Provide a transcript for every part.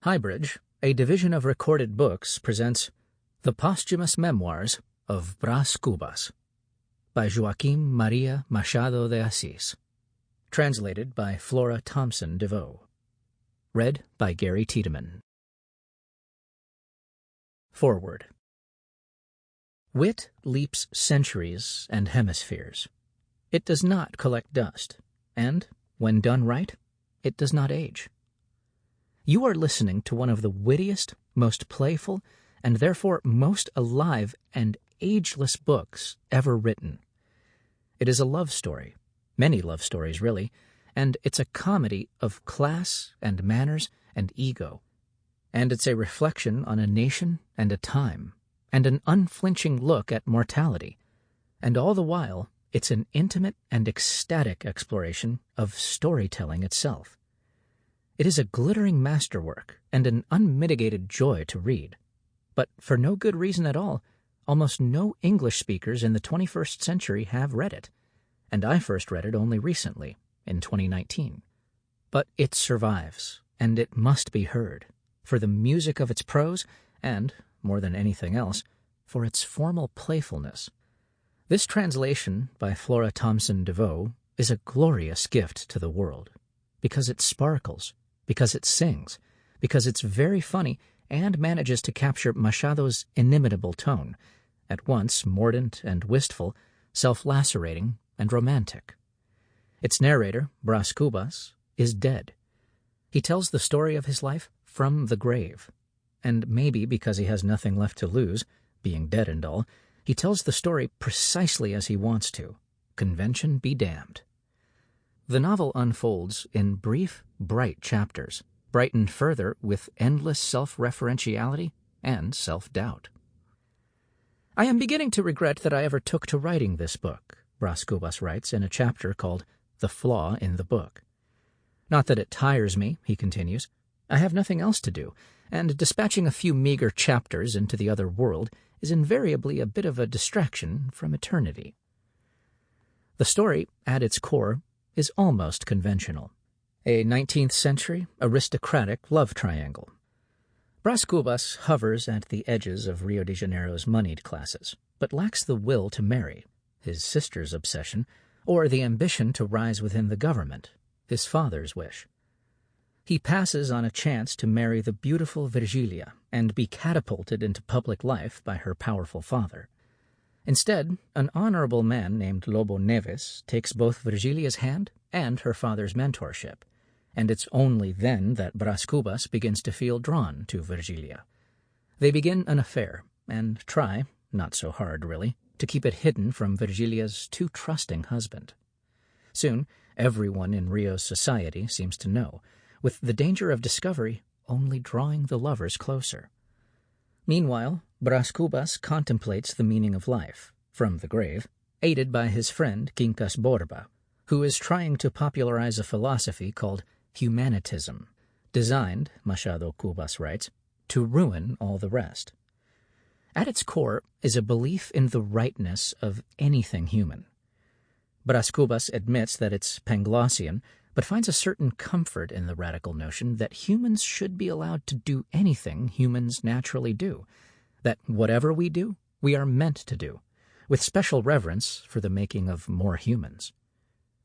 HighBridge, a division of Recorded Books, presents The Posthumous Memoirs of Brás Cubas by Joaquim Maria Machado de Assis. Translated by Flora Thompson DeVoe. Read by Gary Tiedemann. Foreword. Wit leaps centuries and hemispheres. It does not collect dust, and, when done right, it does not age. You are listening to one of the wittiest, most playful, and therefore most alive and ageless books ever written. It is a love story, many love stories really, and it's a comedy of class and manners and ego. And it's a reflection on a nation and a time, and an unflinching look at mortality. And all the while, it's an intimate and ecstatic exploration of storytelling itself. It is a glittering masterwork and an unmitigated joy to read. But for no good reason at all, almost no English speakers in the 21st century have read it, and I first read it only recently, in 2019. But it survives, and it must be heard, for the music of its prose and, more than anything else, for its formal playfulness. This translation by Flora Thompson DeVoe is a glorious gift to the world, because it sparkles, because it sings, because it's very funny and manages to capture Machado's inimitable tone, at once mordant and wistful, self-lacerating and romantic. Its narrator, Brás Cubas, is dead. He tells the story of his life from the grave, and maybe because he has nothing left to lose, being dead and all, he tells the story precisely as he wants to. Convention be damned. The novel unfolds in brief, bright chapters, brightened further with endless self-referentiality and self-doubt. I am beginning to regret that I ever took to writing this book, Brás Cubas writes in a chapter called The Flaw in the Book. Not that it tires me, he continues. I have nothing else to do, and dispatching a few meager chapters into the other world is invariably a bit of a distraction from eternity. The story, at its core, is almost conventional. A 19th century aristocratic love triangle. Brás Cubas hovers at the edges of Rio de Janeiro's moneyed classes, but lacks the will to marry, his sister's obsession, or the ambition to rise within the government, his father's wish. He passes on a chance to marry the beautiful Virgilia and be catapulted into public life by her powerful father. Instead, an honorable man named Lobo Neves takes both Virgilia's hand and her father's mentorship, and it's only then that Brás Cubas begins to feel drawn to Virgilia. They begin an affair, and try, not so hard really, to keep it hidden from Virgilia's too trusting husband. Soon, everyone in Rio's society seems to know, with the danger of discovery only drawing the lovers closer. Meanwhile, Brás Cubas contemplates the meaning of life, from the grave, aided by his friend Quincas Borba, who is trying to popularize a philosophy called humanitism, designed, Machado Cubas writes, to ruin all the rest. At its core is a belief in the rightness of anything human. Brás Cubas admits that it's Panglossian, but finds a certain comfort in the radical notion that humans should be allowed to do anything humans naturally do, that whatever we do, we are meant to do, with special reverence for the making of more humans.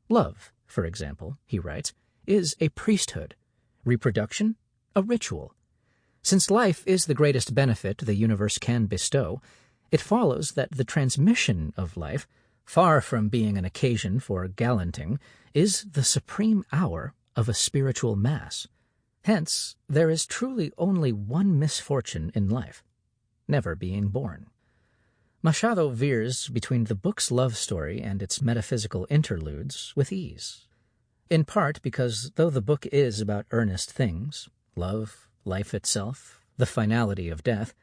Love, for example, he writes, is a priesthood, reproduction, a ritual. Since life is the greatest benefit the universe can bestow, it follows that the transmission of life, far from being an occasion for gallanting, is the supreme hour of a spiritual mass. Hence, there is truly only one misfortune in life, never being born. Machado veers between the book's love story and its metaphysical interludes with ease, in part because though the book is about earnest things, love, life itself, the finality of death,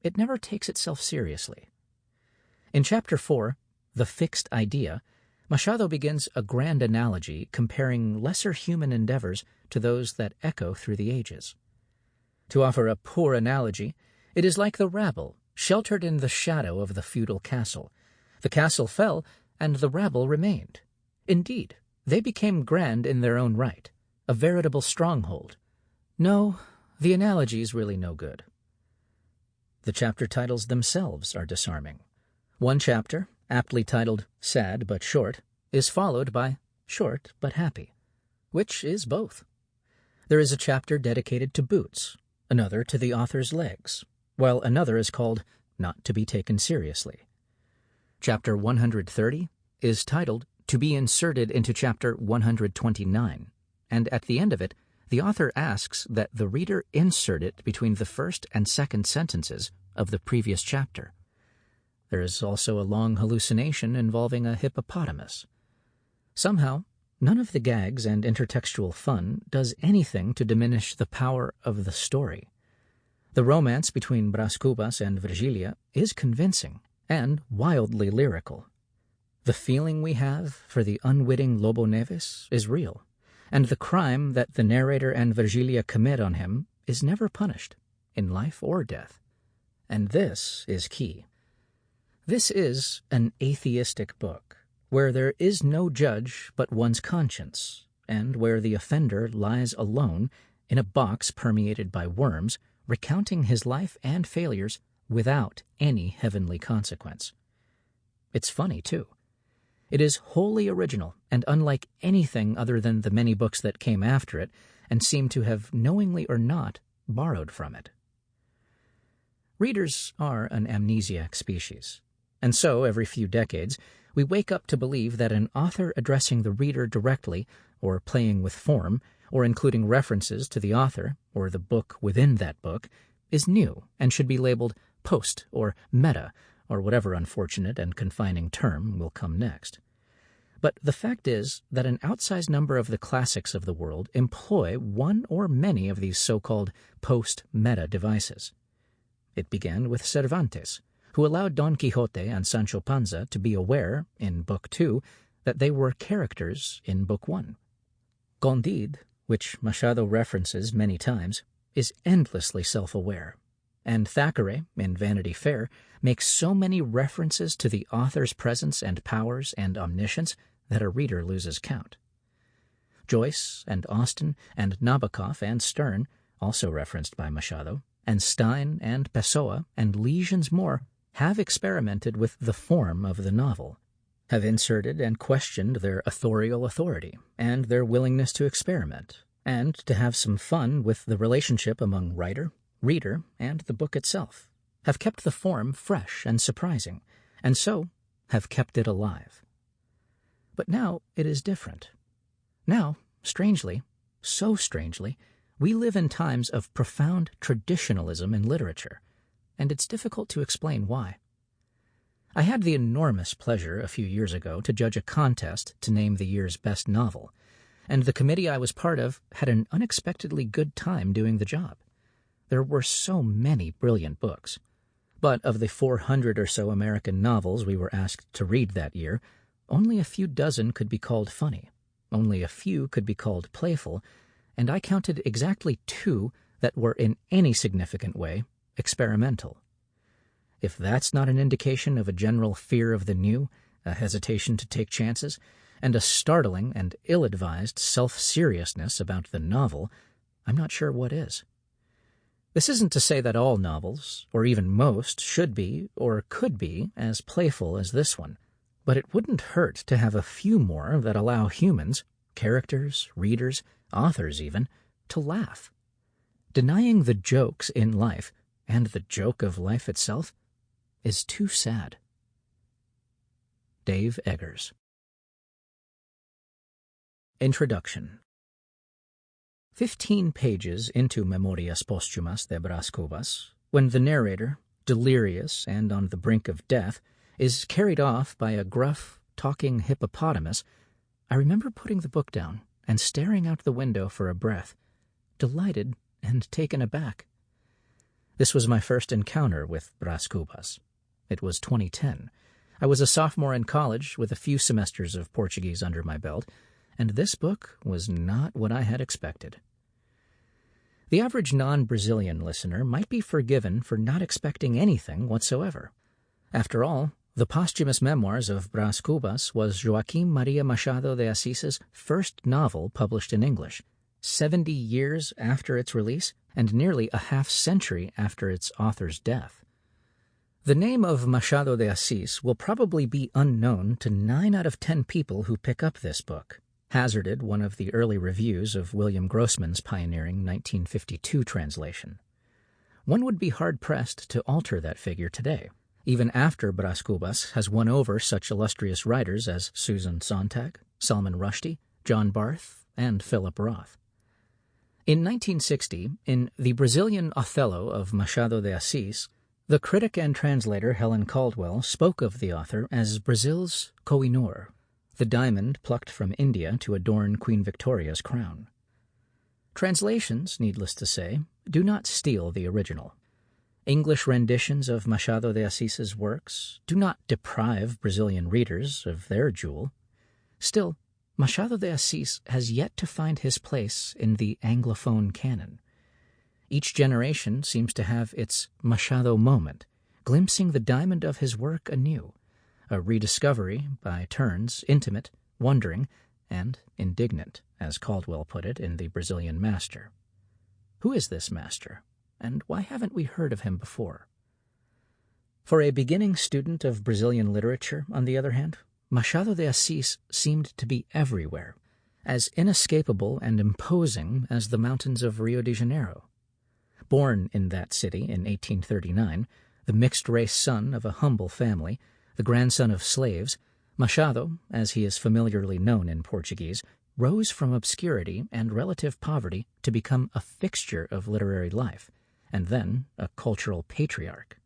it never takes itself seriously. In Chapter 4, The Fixed Idea, Machado begins a grand analogy comparing lesser human endeavors to those that echo through the ages. To offer a poor analogy, it is like the rabble, sheltered in the shadow of the feudal castle. The castle fell, and the rabble remained. Indeed, they became grand in their own right, a veritable stronghold. No, The analogy is really no good. The chapter titles themselves are disarming. One chapter, aptly titled Sad but Short, is followed by Short but Happy, which is both. There is a chapter dedicated to boots, another to the author's legs, while another is called Not to be Taken Seriously. Chapter 130 is titled To be Inserted into Chapter 129, and at the end of it, the author asks that the reader insert it between the first and second sentences of the previous chapter. There is also a long hallucination involving a hippopotamus. Somehow, none of the gags and intertextual fun does anything to diminish the power of the story. The romance between Brás Cubas and Virgilia is convincing and wildly lyrical. The feeling we have for the unwitting Lobo Neves is real, and the crime that the narrator and Virgilia commit on him is never punished, in life or death. And this is key. This is an atheistic book, where there is no judge but one's conscience, and where the offender lies alone in a box permeated by worms, recounting his life and failures without any heavenly consequence. It's funny, too. It is wholly original and unlike anything other than the many books that came after it and seem to have, knowingly or not, borrowed from it. Readers are an amnesiac species, and so every few decades we wake up to believe that an author addressing the reader directly, or playing with form, or including references to the author or the book within that book, is new and should be labeled post or meta, or whatever unfortunate and confining term will come next. But the fact is that an outsized number of the classics of the world employ one or many of these so-called post-meta devices. It began with Cervantes, who allowed Don Quixote and Sancho Panza to be aware, in Book 2, that they were characters in Book 1. Candide, which Machado references many times, is endlessly self-aware, and Thackeray, in Vanity Fair, makes so many references to the author's presence and powers and omniscience that a reader loses count. Joyce and Austen and Nabokov and Sterne, also referenced by Machado, and Stein and Pessoa and legions more have experimented with the form of the novel, have inserted and questioned their authorial authority and their willingness to experiment, and to have some fun with the relationship among writer, reader, and the book itself, have kept the form fresh and surprising, and so have kept it alive. But now it is different. Now, strangely, so strangely, we live in times of profound traditionalism in literature, and it's difficult to explain why. I had the enormous pleasure a few years ago to judge a contest to name the year's best novel, and the committee I was part of had an unexpectedly good time doing the job. There were so many brilliant books, but of the 400 or so American novels we were asked to read that year, only a few dozen could be called funny, only a few could be called playful, and I counted exactly 2 that were in any significant way experimental. If that's not an indication of a general fear of the new, a hesitation to take chances, and a startling and ill-advised self-seriousness about the novel, I'm not sure what is. This isn't to say that all novels, or even most, should be or could be as playful as this one, but it wouldn't hurt to have a few more that allow humans, characters, readers, authors even, to laugh. Denying the jokes in life, and the joke of life itself, is too sad. Dave Eggers. Introduction. 15 pages into Memoirs Posthumas de Brás Cubas, when the narrator, delirious and on the brink of death, is carried off by a gruff, talking hippopotamus, I remember putting the book down and staring out the window for a breath, delighted and taken aback. This was my first encounter with Brás Cubas. It was 2010. I was a sophomore in college with a few semesters of Portuguese under my belt, and this book was not what I had expected. The average non-Brazilian listener might be forgiven for not expecting anything whatsoever. After all, the Posthumous Memoirs of Brás Cubas was Joaquim Maria Machado de Assis's first novel published in English, 70 years after its release and nearly a half-century after its author's death. The name of Machado de Assis will probably be unknown to 9 out of 10 people who pick up this book, hazarded one of the early reviews of William Grossman's pioneering 1952 translation. One would be hard-pressed to alter that figure today, even after Brás Cubas has won over such illustrious writers as Susan Sontag, Salman Rushdie, John Barth, and Philip Roth. In 1960, in The Brazilian Othello of Machado de Assis, the critic and translator Helen Caldwell spoke of the author as Brazil's Koh-i-Noor, the diamond plucked from India to adorn Queen Victoria's crown. Translations, needless to say, do not steal the original. English renditions of Machado de Assis's works do not deprive Brazilian readers of their jewel. Still, Machado de Assis has yet to find his place in the Anglophone canon. Each generation seems to have its Machado moment, glimpsing the diamond of his work anew, a rediscovery by turns intimate, wondering, and indignant, as Caldwell put it in The Brazilian Master. Who is this master, and why haven't we heard of him before? For a beginning student of Brazilian literature, on the other hand, Machado de Assis seemed to be everywhere, as inescapable and imposing as the mountains of Rio de Janeiro. Born in that city in 1839, the mixed-race son of a humble family, the grandson of slaves, Machado, as he is familiarly known in Portuguese, rose from obscurity and relative poverty to become a fixture of literary life, and then a cultural patriarch.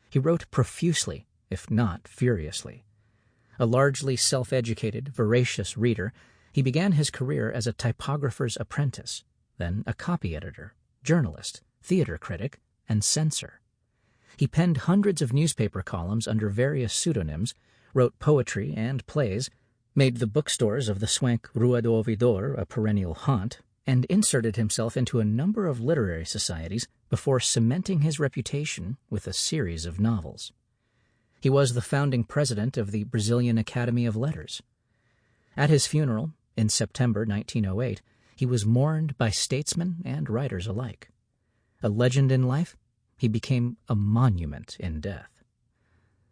He wrote profusely, if not furiously. A largely self-educated, voracious reader, he began his career as a typographer's apprentice, then a copy editor, journalist, theater critic, and censor. He penned hundreds of newspaper columns under various pseudonyms, wrote poetry and plays, made the bookstores of the swank Rua do Ouvidor a perennial haunt, and inserted himself into a number of literary societies before cementing his reputation with a series of novels. He was the founding president of the Brazilian Academy of Letters. At his funeral, in September 1908, he was mourned by statesmen and writers alike. A legend in life, he became a monument in death.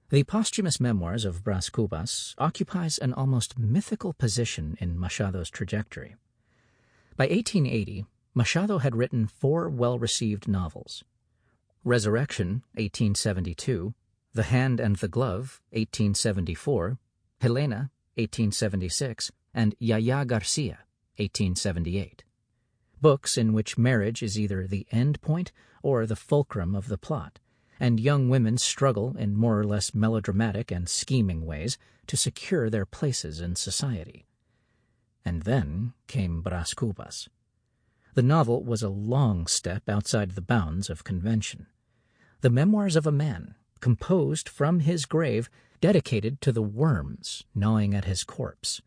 The Posthumous Memoirs of Brás Cubas occupies an almost mythical position in Machado's trajectory. By 1880, Machado had written 4 well-received novels: Resurrection, 1872, The Hand and the Glove, 1874, Helena, 1876, and Yaya Garcia, 1878. Books in which marriage is either the end point or the fulcrum of the plot, and young women struggle in more or less melodramatic and scheming ways to secure their places in society. And then came Brás Cubas. The novel was a long step outside the bounds of convention. The memoirs of a man, composed from his grave, dedicated to the worms gnawing at his corpse.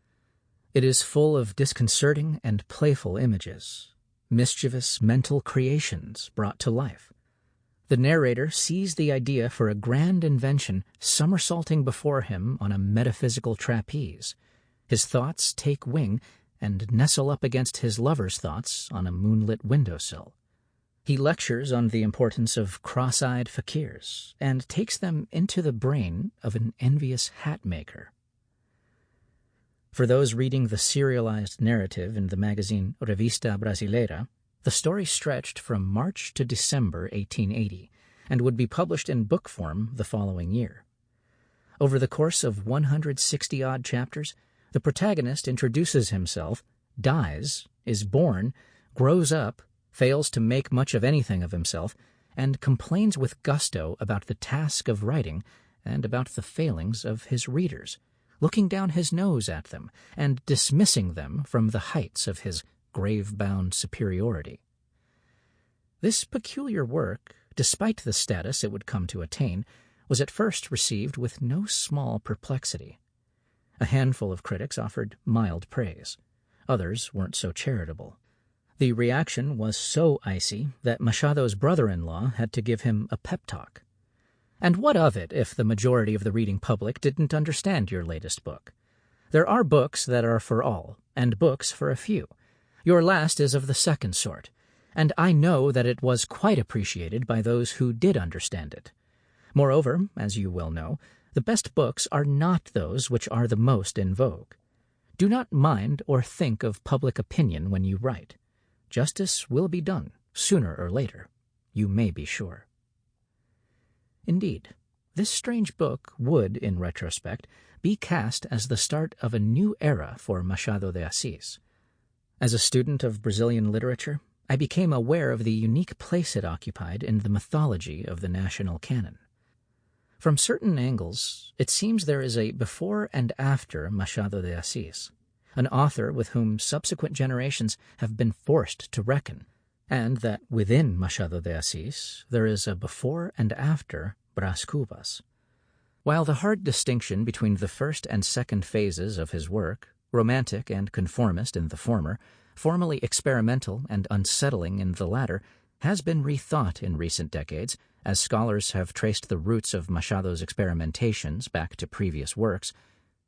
It is full of disconcerting and playful images, mischievous mental creations brought to life. The narrator sees the idea for a grand invention somersaulting before him on a metaphysical trapeze. His thoughts take wing and nestle up against his lover's thoughts on a moonlit windowsill. He lectures on the importance of cross-eyed fakirs and takes them into the brain of an envious hat maker. For those reading the serialized narrative in the magazine Revista Brasileira, the story stretched from March to December 1880 and would be published in book form the following year. Over the course of 160-odd chapters, the protagonist introduces himself, dies, is born, grows up, fails to make much of anything of himself, and complains with gusto about the task of writing and about the failings of his readers, looking down his nose at them and dismissing them from the heights of his grave-bound superiority. This peculiar work, despite the status it would come to attain, was at first received with no small perplexity. A handful of critics offered mild praise. Others weren't so charitable. The reaction was so icy that Machado's brother-in-law had to give him a pep talk. And what of it if the majority of the reading public didn't understand your latest book? There are books that are for all, and books for a few. Your last is of the second sort, and I know that it was quite appreciated by those who did understand it. Moreover, as you well know, the best books are not those which are the most in vogue. Do not mind or think of public opinion when you write. Justice will be done, sooner or later, you may be sure. Indeed, this strange book would, in retrospect, be cast as the start of a new era for Machado de Assis. As a student of Brazilian literature, I became aware of the unique place it occupied in the mythology of the national canon. From certain angles, it seems there is a before and after Machado de Assis, an author with whom subsequent generations have been forced to reckon, and that within Machado de Assis there is a before and after Brás Cubas. While the hard distinction between the first and second phases of his work, romantic and conformist in the former, formally experimental and unsettling in the latter, has been rethought in recent decades, as scholars have traced the roots of Machado's experimentations back to previous works,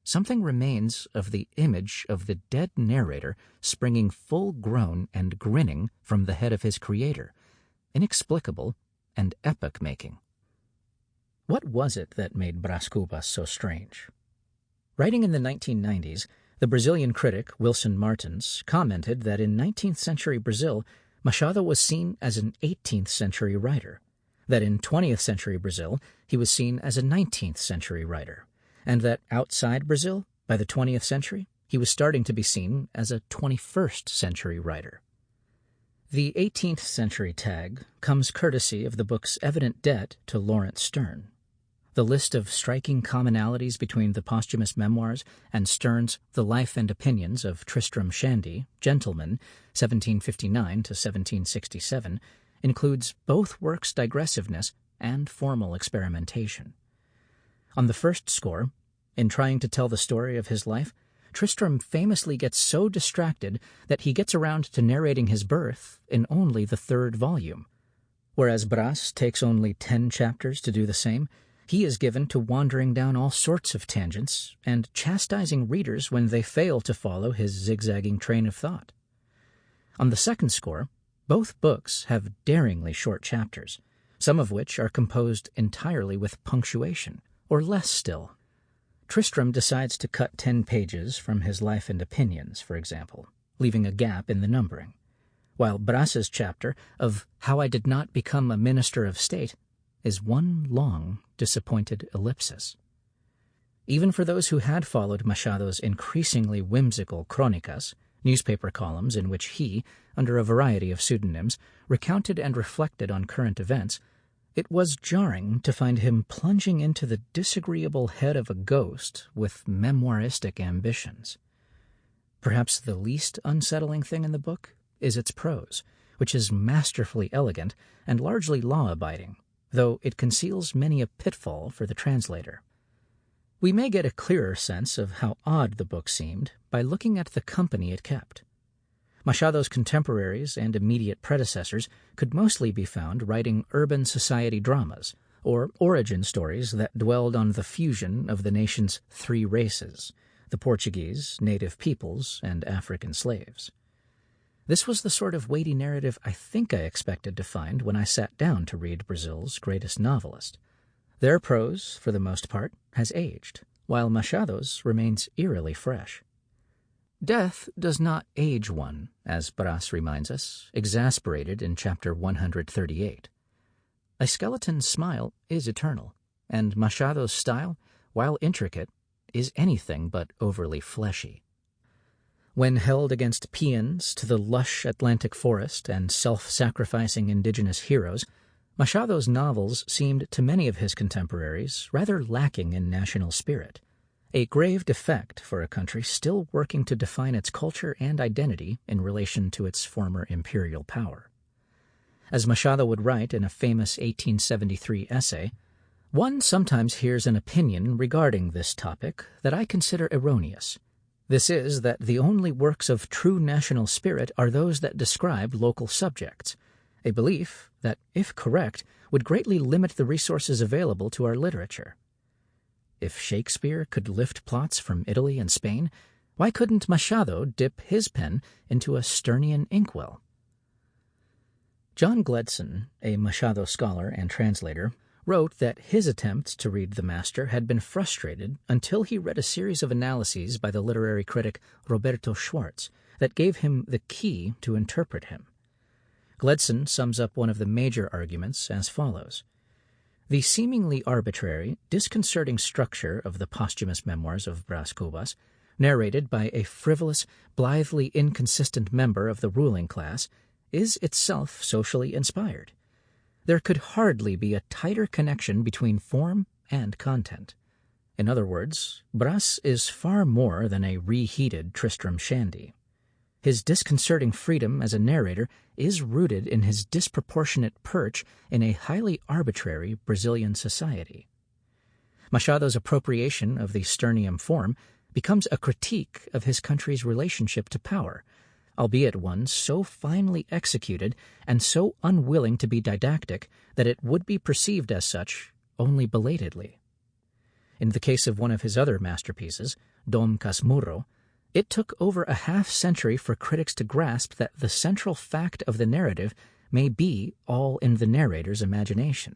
something remains of the image of the dead narrator springing full-grown and grinning from the head of his creator, inexplicable and epoch-making. What was it that made Brás Cubas so strange? Writing in the 1990s, the Brazilian critic Wilson Martins commented that in 19th century Brazil, Machado was seen as an 18th century writer, that in 20th century Brazil he was seen as a 19th century writer, and that outside Brazil, by the 20th century, he was starting to be seen as a 21st century writer. The 18th century tag comes courtesy of the book's evident debt to Lawrence Sterne. The list of striking commonalities between the Posthumous Memoirs and Sterne's The Life and Opinions of Tristram Shandy, Gentleman, 1759 to 1767, includes both works' digressiveness and formal experimentation. On the first score, in trying to tell the story of his life, Tristram famously gets so distracted that he gets around to narrating his birth in only the third volume. Whereas Brás takes only 10 chapters to do the same, he is given to wandering down all sorts of tangents and chastising readers when they fail to follow his zigzagging train of thought. On the second score, both books have daringly short chapters, some of which are composed entirely with punctuation, or less still. Tristram decides to cut 10 pages from his Life and Opinions, for example, leaving a gap in the numbering, while Brás's chapter of How I Did Not Become a Minister of State is one long, disappointed ellipsis. Even for those who had followed Machado's increasingly whimsical crónicas, newspaper columns in which he, under a variety of pseudonyms, recounted and reflected on current events, it was jarring to find him plunging into the disagreeable head of a ghost with memoiristic ambitions. Perhaps the least unsettling thing in the book is its prose, which is masterfully elegant and largely law-abiding, though it conceals many a pitfall for the translator. We may get a clearer sense of how odd the book seemed by looking at the company it kept. Machado's contemporaries and immediate predecessors could mostly be found writing urban society dramas, or origin stories that dwelled on the fusion of the nation's 3 races, the Portuguese, native peoples, and African slaves. This was the sort of weighty narrative I think I expected to find when I sat down to read Brazil's greatest novelist. Their prose, for the most part, has aged, while Machado's remains eerily fresh. Death does not age one, as Brás reminds us, exasperated in chapter 138. A skeleton's smile is eternal, and Machado's style, while intricate, is anything but overly fleshy. When held against paeans to the lush Atlantic forest and self-sacrificing indigenous heroes, Machado's novels seemed to many of his contemporaries rather lacking in national spirit, a grave defect for a country still working to define its culture and identity in relation to its former imperial power. As Machado would write in a famous 1873 essay, "One sometimes hears an opinion regarding this topic that I consider erroneous. This is that the only works of true national spirit are those that describe local subjects, a belief that, if correct, would greatly limit the resources available to our literature. If Shakespeare could lift plots from Italy and Spain, Why couldn't Machado dip his pen into a Sternian inkwell? John Gledson, a Machado scholar and translator, wrote that his attempts to read the master had been frustrated until he read a series of analyses by the literary critic Roberto Schwartz that gave him the key to interpret him. Gledson sums up one of the major arguments as follows. The seemingly arbitrary, disconcerting structure of the posthumous memoirs of Brás Cubas, narrated by a frivolous, blithely inconsistent member of the ruling class, is itself socially inspired. There could hardly be a tighter connection between form and content. In other words, Brás is far more than a reheated Tristram Shandy. His disconcerting freedom as a narrator is rooted in his disproportionate perch in a highly arbitrary Brazilian society. Machado's appropriation of the Sternium form becomes a critique of his country's relationship to power, albeit one so finely executed and so unwilling to be didactic that it would be perceived as such only belatedly. In the case of one of his other masterpieces, Dom Casmurro, it took over a half-century for critics to grasp that the central fact of the narrative may be all in the narrator's imagination.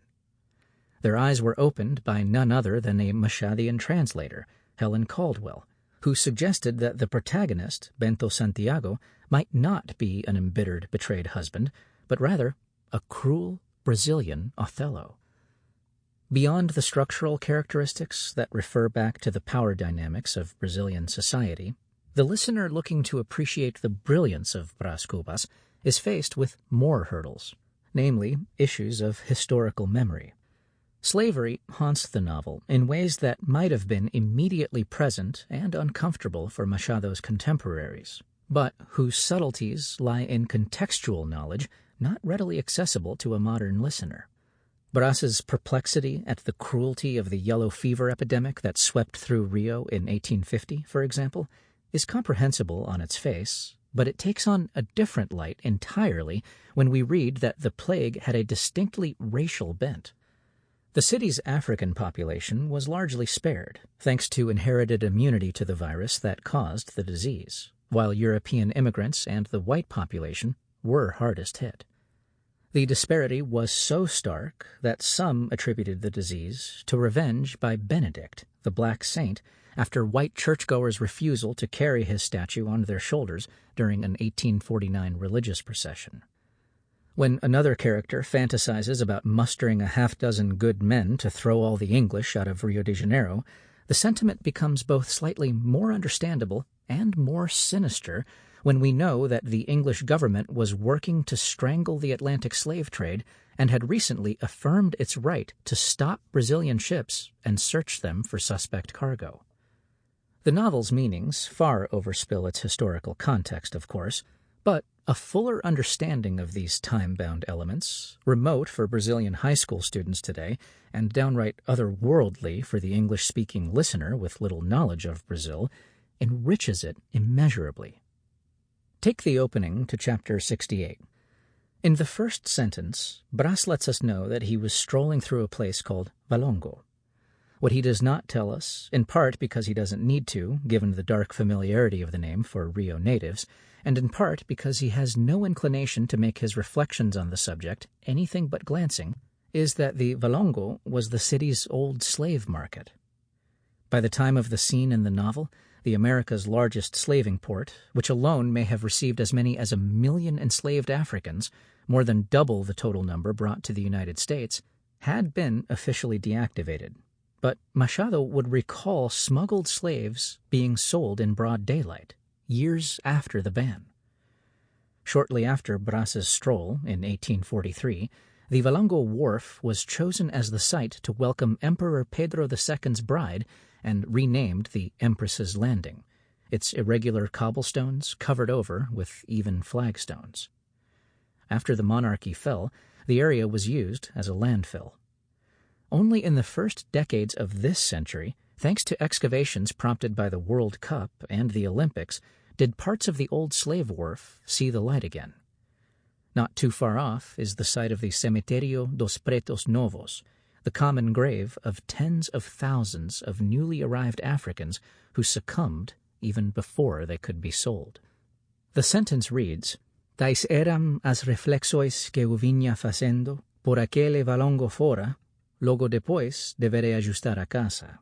Their eyes were opened by none other than a Machadian translator, Helen Caldwell, who suggested that the protagonist, Bento Santiago, might not be an embittered, betrayed husband, but rather a cruel Brazilian Othello. Beyond the structural characteristics that refer back to the power dynamics of Brazilian society, the listener looking to appreciate the brilliance of Brás Cubas is faced with more hurdles, namely issues of historical memory. Slavery haunts the novel in ways that might have been immediately present and uncomfortable for Machado's contemporaries, but whose subtleties lie in contextual knowledge not readily accessible to a modern listener. Brás's perplexity at the cruelty of the yellow fever epidemic that swept through Rio in 1850, for example, is comprehensible on its face, but it takes on a different light entirely when we read that the plague had a distinctly racial bent. The city's African population was largely spared, thanks to inherited immunity to the virus that caused the disease, while European immigrants and the white population were hardest hit. The disparity was so stark that some attributed the disease to revenge by Benedict, the black saint, after white churchgoers' refusal to carry his statue on their shoulders during an 1849 religious procession. When another character fantasizes about mustering a half-dozen good men to throw all the English out of Rio de Janeiro, the sentiment becomes both slightly more understandable and more sinister when we know that the English government was working to strangle the Atlantic slave trade and had recently affirmed its right to stop Brazilian ships and search them for suspect cargo. The novel's meanings far overspill its historical context, of course, but a fuller understanding of these time-bound elements, remote for Brazilian high school students today and downright otherworldly for the English-speaking listener with little knowledge of Brazil, enriches it immeasurably. Take the opening to Chapter 68. In the first sentence, Brás lets us know that he was strolling through a place called Valongo. What he does not tell us, in part because he doesn't need to, given the dark familiarity of the name for Rio natives, and in part because he has no inclination to make his reflections on the subject anything but glancing, is that the Valongo was the city's old slave market. By the time of the scene in the novel, the America's largest slaving port, which alone may have received as many as 1 million enslaved Africans, more than double the total number brought to the United States, had been officially deactivated. But Machado would recall smuggled slaves being sold in broad daylight, years after the ban. Shortly after Brás's stroll in 1843, the Valongo Wharf was chosen as the site to welcome Emperor Pedro II's bride and renamed the Empress's Landing, its irregular cobblestones covered over with even flagstones. After the monarchy fell, the area was used as a landfill. Only in the first decades of this century, thanks to excavations prompted by the World Cup and the Olympics, did parts of the old slave wharf see the light again. Not too far off is the site of the Cemiterio dos Pretos Novos, the common grave of tens of thousands of newly arrived Africans who succumbed even before they could be sold. The sentence reads, "Tais eram as reflexois que eu vinha fazendo, por aquele valongo fora, logo depois deverei ajustar a casa."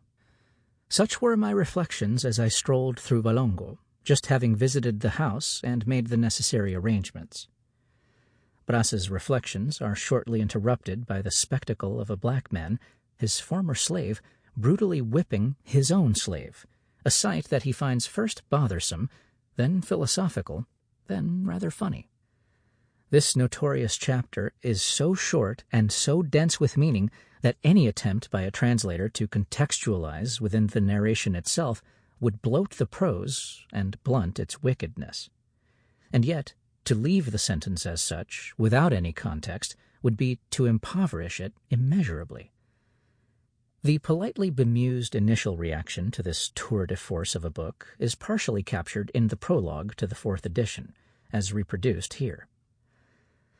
Such were my reflections as I strolled through Valongo, just having visited the house and made the necessary arrangements. Brás's reflections are shortly interrupted by the spectacle of a black man, his former slave, brutally whipping his own slave, a sight that he finds first bothersome, then philosophical, then rather funny. This notorious chapter is so short and so dense with meaning that any attempt by a translator to contextualize within the narration itself would bloat the prose and blunt its wickedness. And yet, to leave the sentence as such, without any context, would be to impoverish it immeasurably. The politely bemused initial reaction to this tour de force of a book is partially captured in the prologue to the 4th edition, as reproduced here.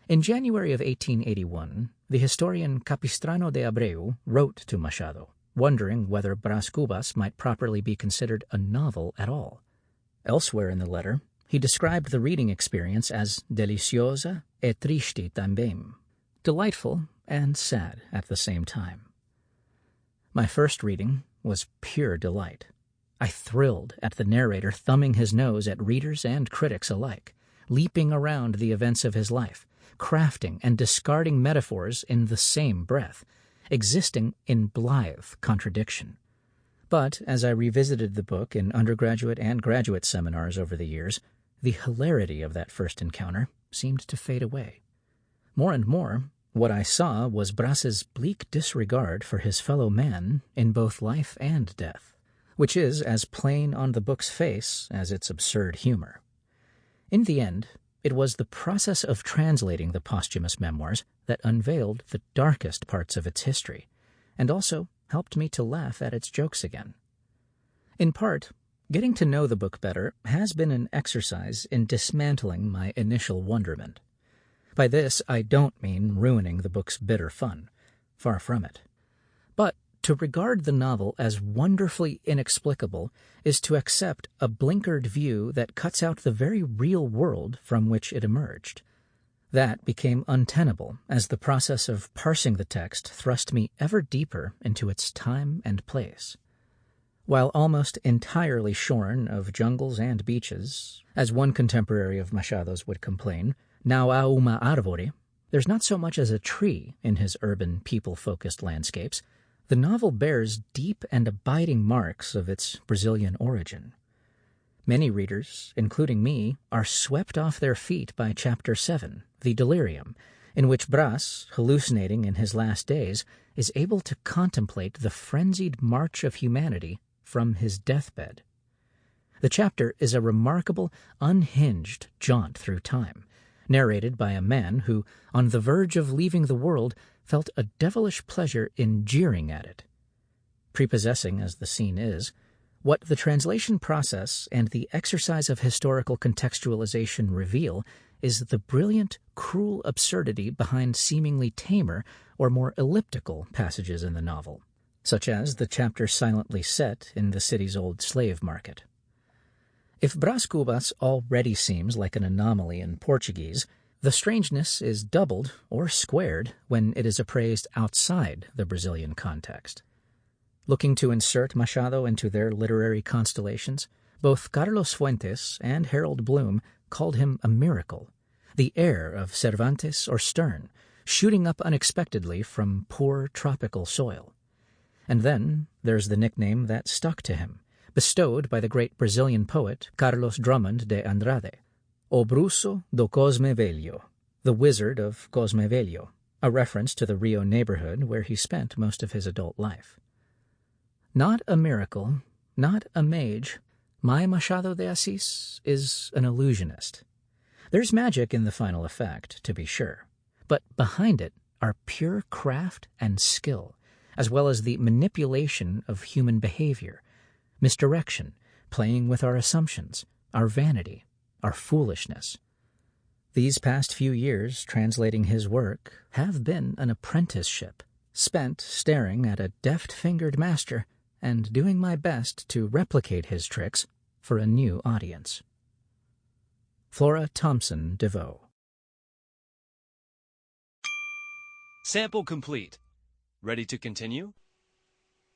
In January of 1881, the historian Capistrano de Abreu wrote to Machado, wondering whether Brás Cubas might properly be considered a novel at all. Elsewhere in the letter, he described the reading experience as deliciosa e triste também, delightful and sad at the same time. My first reading was pure delight. I thrilled at the narrator thumbing his nose at readers and critics alike, leaping around the events of his life, crafting and discarding metaphors in the same breath, existing in blithe contradiction. But as I revisited the book in undergraduate and graduate seminars over the years, the hilarity of that first encounter seemed to fade away. More and more, what I saw was Brás's bleak disregard for his fellow man in both life and death, which is as plain on the book's face as its absurd humor. In the end, it was the process of translating the posthumous memoirs that unveiled the darkest parts of its history, and also helped me to laugh at its jokes again. In part, getting to know the book better has been an exercise in dismantling my initial wonderment. By this, I don't mean ruining the book's bitter fun. Far from it. But to regard the novel as wonderfully inexplicable is to accept a blinkered view that cuts out the very real world from which it emerged. That became untenable as the process of parsing the text thrust me ever deeper into its time and place. While almost entirely shorn of jungles and beaches, as one contemporary of Machado's would complain, "Não há uma árvore," there's not so much as a tree in his urban, people-focused landscapes. The novel bears deep and abiding marks of its Brazilian origin. Many readers, including me, are swept off their feet by Chapter 7, The Delirium, in which Brás, hallucinating in his last days, is able to contemplate the frenzied march of humanity from his deathbed. The chapter is a remarkable, unhinged jaunt through time, narrated by a man who, on the verge of leaving the world, felt a devilish pleasure in jeering at it. Prepossessing as the scene is, what the translation process and the exercise of historical contextualization reveal is the brilliant, cruel absurdity behind seemingly tamer or more elliptical passages in the novel, such as the chapter silently set in the city's old slave market. If Brás Cubas already seems like an anomaly in Portuguese, the strangeness is doubled or squared when it is appraised outside the Brazilian context. Looking to insert Machado into their literary constellations, both Carlos Fuentes and Harold Bloom called him a miracle, the heir of Cervantes or Sterne, shooting up unexpectedly from poor tropical soil. And then there's the nickname that stuck to him, bestowed by the great Brazilian poet Carlos Drummond de Andrade, O Bruço do Cosme Velho, the Wizard of Cosme Velho, a reference to the Rio neighborhood where he spent most of his adult life. Not a miracle, not a mage, my Machado de Assis is an illusionist. There's magic in the final effect, to be sure, but behind it are pure craft and skill, as well as the manipulation of human behavior, misdirection, playing with our assumptions, our vanity, our foolishness. These past few years translating his work have been an apprenticeship, spent staring at a deft-fingered master and doing my best to replicate his tricks for a new audience. Flora Thompson DeVoe. Sample complete. Ready to continue?